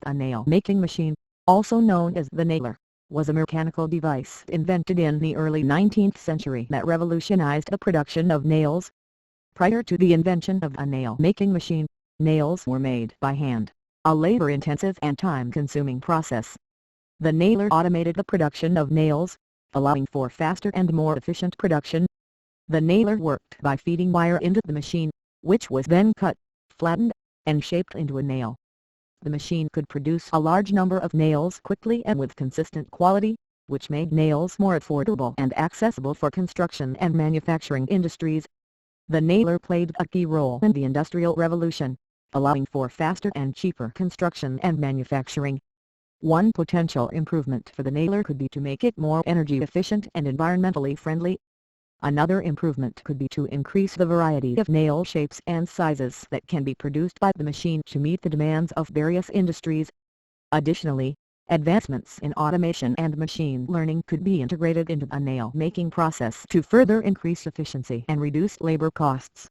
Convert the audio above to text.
A nail-making machine, also known as the nailer, was a mechanical device invented in the early 19th century that revolutionized the production of nails. Prior to the invention of a nail-making machine, nails were made by hand, a labor-intensive and time-consuming process. The nailer automated the production of nails, allowing for faster and more efficient production. The nailer worked by feeding wire into the machine, which was then cut, flattened, and shaped into a nail. The machine could produce a large number of nails quickly and with consistent quality, which made nails more affordable and accessible for construction and manufacturing industries. The nailer played a key role in the Industrial Revolution, allowing for faster and cheaper construction and manufacturing. One potential improvement for the nailer could be to make it more energy efficient and environmentally friendly. Another improvement could be to increase the variety of nail shapes and sizes that can be produced by the machine to meet the demands of various industries. Additionally, advancements in automation and machine learning could be integrated into a nail-making process to further increase efficiency and reduce labor costs.